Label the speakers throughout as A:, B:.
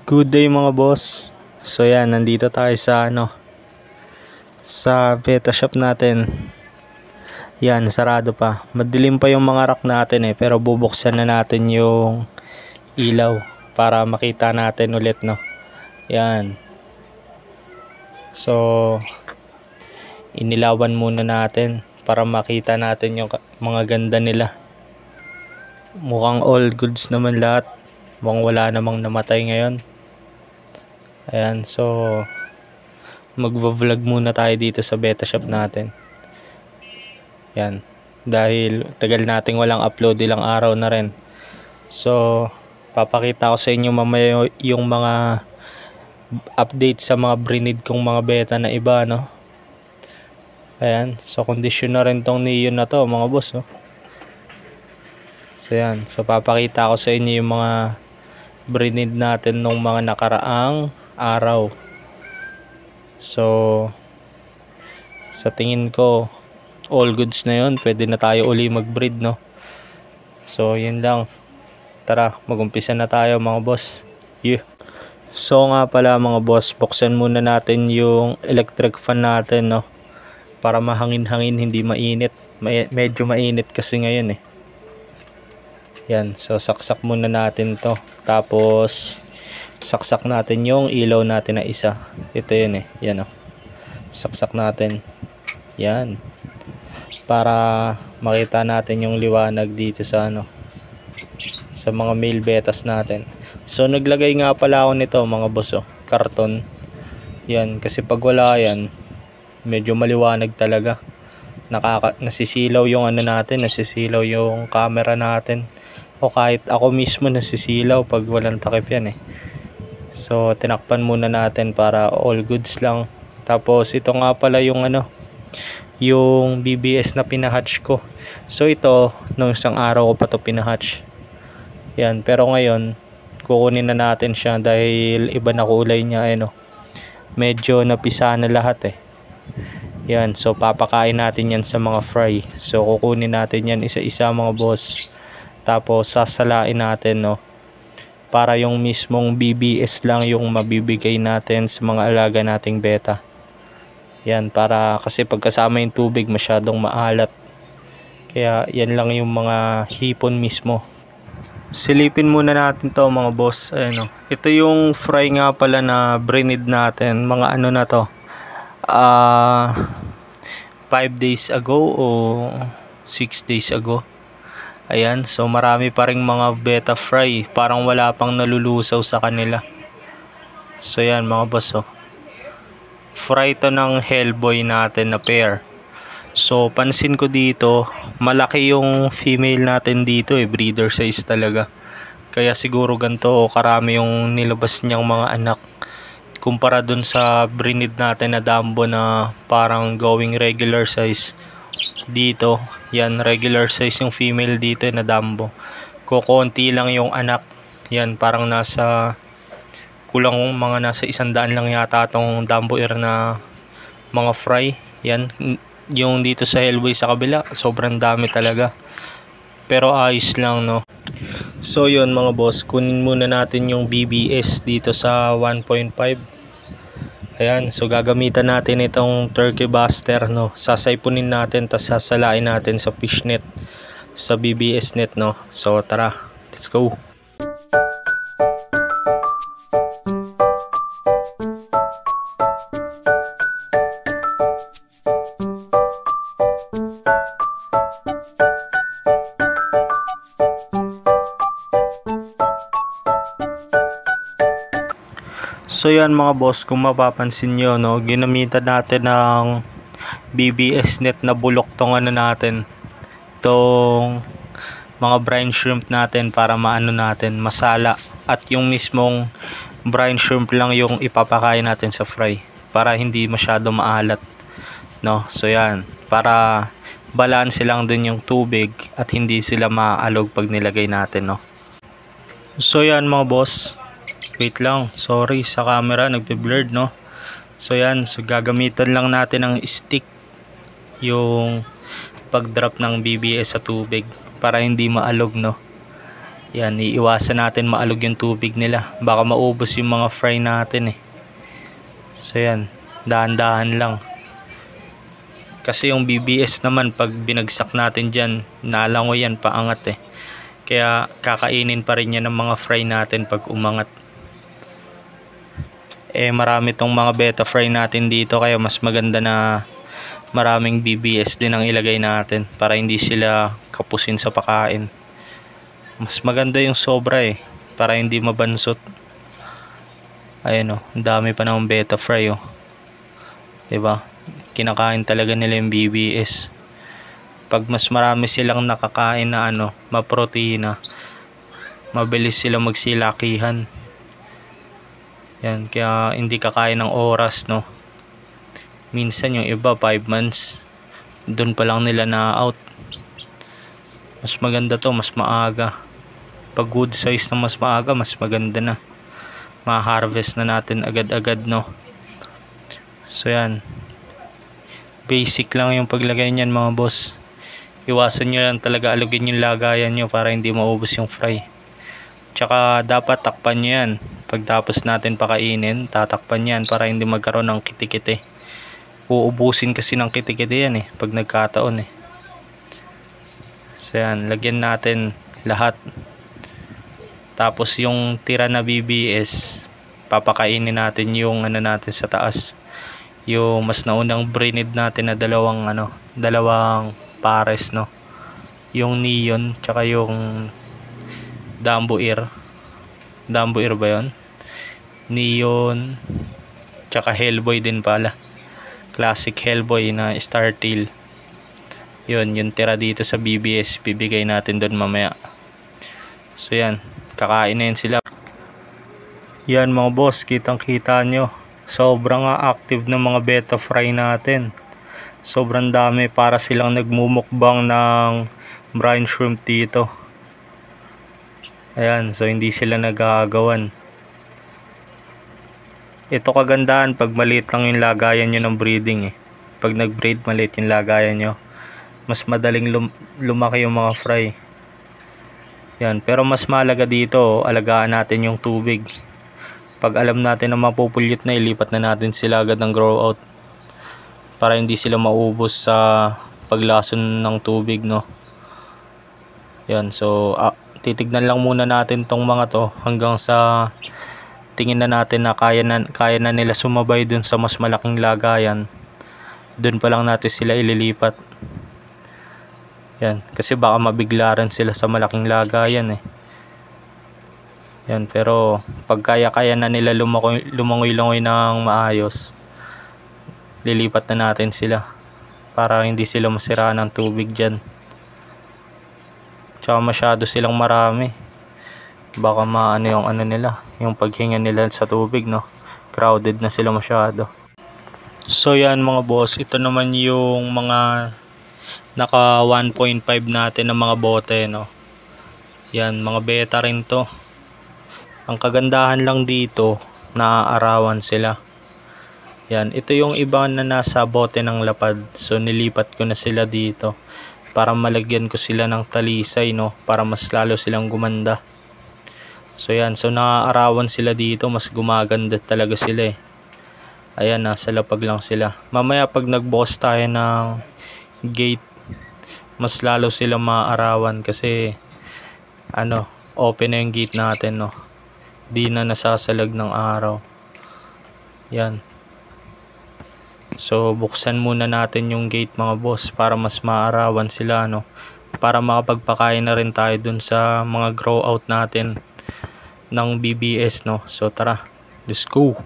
A: Good day mga boss. So yan, nandito tayo sa sa beta shop natin. Yan, sarado pa. Madilim pa yung mga rack natin pero bubuksan na natin yung ilaw para makita natin ulit Yan. So inilawan muna natin para makita natin yung mga ganda nila. Mukhang all goods naman lahat. Mukhang wala namang namatay ngayon. Ayan, so magvo-vlog muna tayo dito sa beta shop natin. Yan, dahil tagal nating walang upload, ilang araw na rin. So papakita ko sa inyo mamaya yung mga update sa mga brinid kong mga beta na iba Ayan, so condition na rin tong Neon na to mga boss So yan, so papakita ko sa inyo yung mga brinid natin nung mga nakaraang araw. So sa tingin ko all goods na yun, pwede na tayo uli mag-breed So yun lang, tara mag-umpisa na tayo mga boss. So nga pala mga boss, buksan muna natin yung electric fan natin para mahangin-hangin, hindi mainit. Medyo mainit kasi ngayon Yan, so saksak muna natin to, tapos saksak natin yung ilaw natin na isa. Ito yun yan saksak natin yan para makita natin yung liwanag dito sa sa mga male betas natin. So naglagay nga pala ako nito mga boss karton yan, kasi pag wala yan medyo maliwanag talaga, nasisilaw yung natin, nasisilaw yung camera natin, o kahit ako mismo nasisilaw pag walang takip yan So tinakpan muna natin para all goods lang. Tapos ito nga pala yung yung BBS na pinahatch ko. So ito nung isang araw ko pa to pinahatch. Yan, pero ngayon kukunin na natin siya dahil iba na kulay niya Medyo napisa na lahat Yan, so papakain natin yan sa mga fry. So kukunin natin yan isa-isa mga boss. Tapos sasalain natin para yung mismong BBS lang yung mabibigay natin sa mga alaga nating beta. Yan, para kasi pagkasama yung tubig masyadong maalat. Kaya yan lang yung mga hipon mismo. Silipin muna natin to mga boss. Ito yung fry nga pala na brinid natin. Mga na to 5 days ago o 6 days ago. Ayan, so marami pa ring mga beta fry, parang wala pang nalulusaw sa kanila. So yan mga boss fry to ng Hellboy natin na pair. So pansin ko dito, malaki yung female natin dito breeder size talaga. Kaya siguro ganito o karami yung nilabas niyang mga anak kumpara dun sa brinid natin na Dumbo na parang going regular size. Dito yan, regular size yung female dito na Dumbo, kukunti lang yung anak. Yan, parang kulang mga nasa 100 lang yata tong Dumbo Air na mga fry. Yan, yung dito sa Hellboy sa kabila sobrang dami talaga, pero ayos lang So yun mga boss, kunin muna natin yung BBS dito sa 1.5. Ayan, so gagamitan natin itong turkey buster sasaypunin natin, tas sasalain natin sa fishnet, sa BBS net So tara, let's go. So yan mga boss, kung mapapansin nyo ginamitan natin ng BBS net na bulok tong natin, tong mga brine shrimp natin, para natin masala, at yung mismong brine shrimp lang yung ipapakain natin sa fry para hindi masyado maalat So yan, para balanse lang din yung tubig at hindi sila maalog pag nilagay natin So yan mga boss, wait lang, sorry sa camera nagbe-blurred So yan, so gagamitan lang natin ng stick yung pag drop ng BBS sa tubig para hindi maalog Yan, iiwasan natin maalog yung tubig nila. Baka maubos yung mga fry natin eh. So yan, dahan-dahan lang. Kasi yung BBS naman, pag binagsak natin dyan, nalangoy yan, paangat eh. Kaya kakainin pa rin yan ng mga fry natin pag umangat. Eh marami tong mga beta fry natin dito, kaya mas maganda na maraming BBS din ang ilagay natin para hindi sila kapusin sa pakain. Mas maganda yung sobra eh, para hindi mabansot. Ayan oh, ang dami pa ng beta fry oh. Diba? Kinakain talaga nila yung BBS. Pag mas marami silang nakakain na maproteina, mabilis sila magsilakihan. Yan, kaya hindi kakain ng oras, no. Minsan yung iba 5 months doon pa lang nila na out. Mas maganda to, mas maaga. Pag good size na mas maaga, mas maganda na. Ma-harvest na natin agad-agad, no. So yan, basic lang yung paglagay niyan mga boss. Iwasan nyo lang talaga alugin yung lagayan nyo para hindi maubos yung fry. Tsaka dapat takpan nyo yan. Pagtapos natin pakainin, tatakpan yan para hindi magkaroon ng kitikite. Uubusin kasi ng kitikite yan eh, pag nagkataon eh. So yan, lagyan natin lahat. Tapos yung tira na BBS, papakainin natin yung natin sa taas. Yung mas naunang brinid natin na dalawang pares, no. Yung neon tsaka yung Dumbo Ear. Dumbo Ear ba yun? Neon tsaka Hellboy din pala. Classic Hellboy na Star Tail. Yun, yung tira dito sa BBS, bibigay natin doon mamaya. So yan, kakain na yun sila. Yan mga boss, kitang kita nyo, sobrang active ng mga beta fry natin. Sobrang dami, para silang nagmumukbang ng brine shrimp dito. Ayan, so hindi sila nagagawan. Ito kagandahan pag maliit lang yung lagayan nyo ng breeding eh. Pag nag-breed, maliit yung lagayan nyo, mas madaling lumaki yung mga fry. Yan, pero mas mahalaga dito, alagaan natin yung tubig. Pag alam natin na mapupulyot na, ilipat na natin sila agad ng grow out para hindi sila maubos sa paglason ng tubig, no. Yan, so titignan lang muna natin tong mga to hanggang sa tingin na natin na kaya na nila sumabay dun sa mas malaking lagayan. Dun pa lang natin sila ililipat. Yan, kasi baka mabiglaran sila sa malaking lagayan eh. Yan, pero pag kaya na nila lumangoy-langoy ng maayos, lilipat na natin sila para hindi sila masiraan ng tubig dyan. Tsaka masyado silang marami, baka yung nila, yung paghinga nila sa tubig, no. Crowded na sila masyado. So yan mga boss, ito naman yung mga naka 1.5 natin na mga bote, no. Yan, mga beta rin to. Ang kagandahan lang dito, naaarawan sila. Yan, ito yung iba na nasa bote ng lapad. So nilipat ko na sila dito para malagyan ko sila ng talisay, no, para mas lalo silang gumanda. So yan, so naaarawan sila dito, mas gumaganda talaga sila eh. Ayan, nasa lapag lang sila. Mamaya pag nagbukas tayo ng gate, mas lalo silang maaarawan kasi open na yung gate natin, no. Di na nasasalag ng araw. Yan. So buksan muna natin yung gate mga boss para mas maarawan sila, no. Para makapagpakain na rin tayo dun sa mga grow out natin ng BBS, no. So tara, let's go.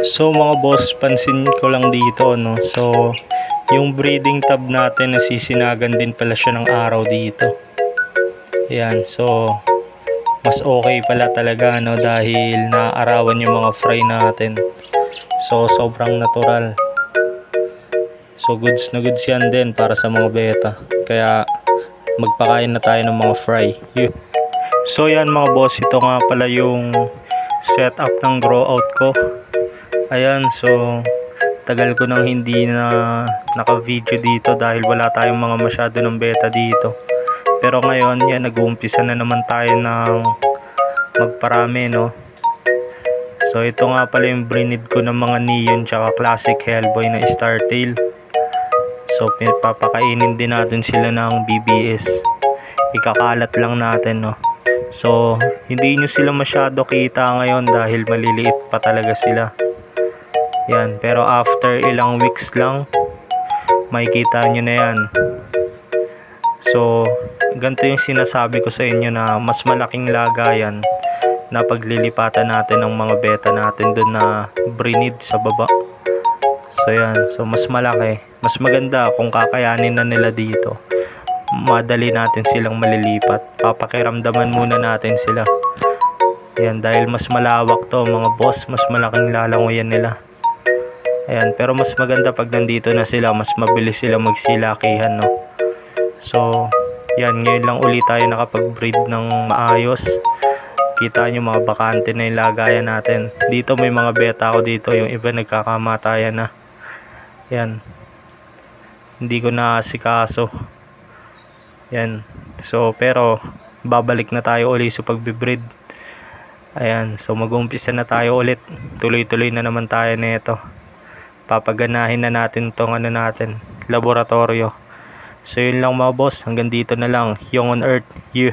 A: So mga boss, pansin ko lang dito, no. So yung breeding tub natin, nasisinagan din pala siya ng araw dito. Yan, so mas okay pala talaga, no, dahil naaarawan yung mga fry natin. So sobrang natural. So goods na goods yan din para sa mga beta. Kaya magpakain na tayo ng mga fry. So yan mga boss, ito nga pala yung setup ng grow out ko. Ayan, so tagal ko nang hindi na naka-video dito dahil wala tayong mga masyado ng beta dito. Pero ngayon, yan, nag-uumpisa na naman tayo ng magparami, no? So ito nga pala yung breed ko ng mga Neon tsaka Classic Hellboy na Startail. So papakainin din natin sila ng BBS. Ikakalat lang natin, no? So hindi nyo sila masyado kita ngayon dahil maliliit pa talaga sila. Yan, pero after ilang weeks lang makikita nyo na yan. So ganito yung sinasabi ko sa inyo na mas malaking lagayan na paglilipatan natin ng mga beta natin doon na breed sa baba. So yan, so mas malaki, mas maganda kung kakayanin na nila dito. Madali natin silang malilipat. Papakiramdaman muna natin sila. Yan, dahil mas malawak to mga boss, mas malaking lalangoyan nila. Ayan, pero mas maganda pag nandito na sila, mas mabilis sila magsilakihan, no? So yan, ngayon lang ulit tayo nakapag-breed ng maayos. Kita nyo mga bakante na yung lagayan natin. Dito may mga beta ako dito, yung iba nagkakamatayan na. Yan, hindi ko na asikaso. Yan, so pero babalik na tayo ulit sa pagbe-breed. Ayan, so mag-umpisa na tayo ulit. Tuloy-tuloy na naman tayo nito. Papaganahin na natin tong natin, laboratorio. So yun lang mga boss, hanggang dito na lang. Yung on Earth, you.